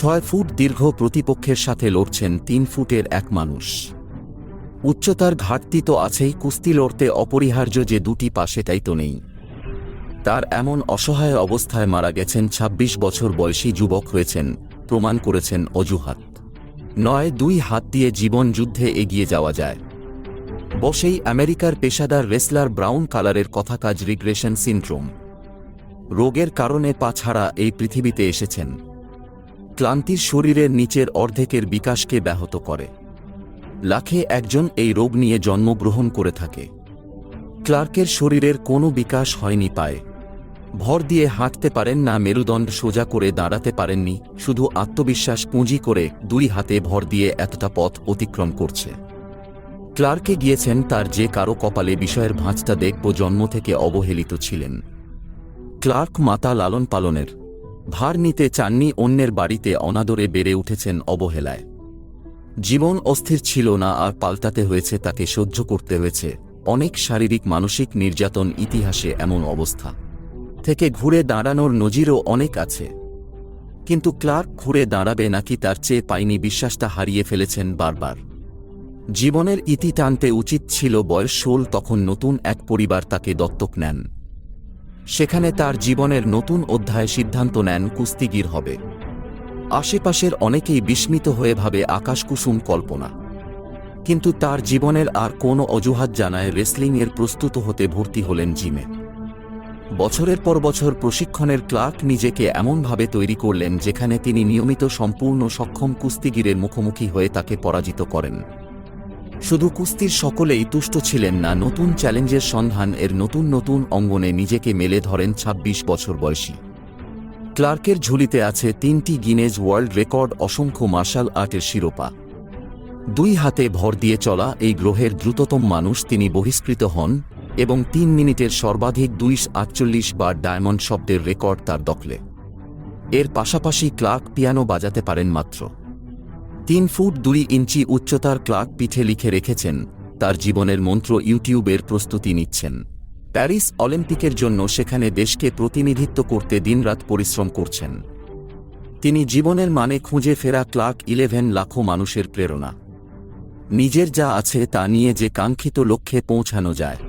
6 foot দীর্ঘ প্রতিপক্ষের সাথে লড়ছেন 3 ফুটের এক মানুষ। উচ্চতার ঘাটতি তো আছেই, কুস্তি লড়তে অপরিহার্য যে দুটি পাশে তাই তো নেই। তার এমন অসহায় অবস্থায় মারা গেছেন ২৬ বছর বয়সী যুবক হয়েছেন, প্রমাণ করেছেন অজুহাত নয়, 2 হাত দিয়ে জীবন যুদ্ধে এগিয়ে যাওয়া যায়। বসেই আমেরিকার পেশাদার রেসলার ব্রাউন কালারের কথাকাজ রিগ্রেশন সিনড্রোম রোগের কারণে পা ছাড়া এই পৃথিবীতে এসেছেন। ক্লান্তির শরীরের নিচের অর্ধেকের বিকাশকে ব্যাহত করে। লাখে একজন এই রোগ নিয়ে জন্মগ্রহণ করে থাকে। ক্লার্কের শরীরের কোনো বিকাশ হয়নি, পায়ে ভর দিয়ে হাঁটতে পারেন না, মেরুদণ্ড সোজা করে দাঁড়াতে পারেননি, শুধু আত্মবিশ্বাস পুঁজি করে 2 হাতে ভর দিয়ে এতটা পথ অতিক্রম করছে। ক্লার্কে গিয়েছেন তার যে কারো কপালে বিষয়ের ভাঁজটা দেখব জন্ম থেকে অবহেলিত ছিলেন। ক্লার্ক মাতা লালন পালনের ভার নিতে চাননি, অন্যের বাড়িতে অনাদরে বেড়ে উঠেছেন অবহেলায়। জীবন অস্থির ছিল না আর পাল্টাতে হয়েছে, তাকে সহ্য করতে হয়েছে অনেক শারীরিক মানসিক নির্যাতন। ইতিহাসে এমন অবস্থা থেকে ঘুরে দাঁড়ানোর নজিরও অনেক আছে, কিন্তু ক্লার্ক ঘুরে দাঁড়াবে নাকি তার চেয়ে পায়নি বিশ্বাসটা হারিয়ে ফেলেছেন বারবার। জীবনের ইতি টানতে উচিত ছিল বয়স 16, তখন নতুন এক পরিবার তাকে দত্তক নেন। সেখানে তার জীবনের নতুন অধ্যায় সিদ্ধান্ত নেন কুস্তিগির হবে। আশেপাশের অনেকেই বিস্মিত হয়ে ভাবে আকাশকুসুম কল্পনা, কিন্তু তার জীবনের আর কোনো অজুহাত জানায় রেসলিংয়ের প্রস্তুত হতে ভর্তি হলেন জিমে। বছরের পর বছর প্রশিক্ষণের ক্লার্ক নিজেকে এমনভাবে তৈরি করলেন যেখানে তিনি নিয়মিত সম্পূর্ণ সক্ষম কুস্তিগিরের মুখোমুখি হয়ে তাকে পরাজিত করেন। শুধু কুস্তির সকলেই তুষ্ট ছিলেন না, নতুন চ্যালেঞ্জের সন্ধান এর নতুন নতুন অঙ্গনে নিজেকে মেলে ধরেন ২৬ বছর বয়সী ক্লার্কের ঝুলিতে আছে 3টি গিনেজ ওয়ার্ল্ড রেকর্ড, অসংখ্য মার্শাল আর্টের শিরোপা। 2 হাতে ভর দিয়ে চলা এই গ্রহের দ্রুততম মানুষ তিনি বহিষ্কৃত হন এবং 3 মিনিটের সর্বাধিক 248 বার ডায়মন্ড শব্দের রেকর্ড তার দখলে। এর পাশাপাশি ক্লার্ক পিয়ানো বাজাতে পারেন মাত্র 3 ফুট 2 ইঞ্চি উচ্চতার। ক্লার্ক পিঠে লিখে রেখেছেন তার জীবনের মন্ত্র, ইউটিউবের প্রস্তুতি নিচ্ছেন প্যারিস অলিম্পিকের জন্য, সেখানে দেশকে প্রতিনিধিত্ব করতে দিনরাত পরিশ্রম করছেন। তিনি জীবনের মানে খুঁজে ফেরা ক্লার্ক 11 লাখো মানুষের প্রেরণা। নিজের যা আছে তা নিয়ে যে কাঙ্ক্ষিত লক্ষ্যে পৌঁছানো যায়।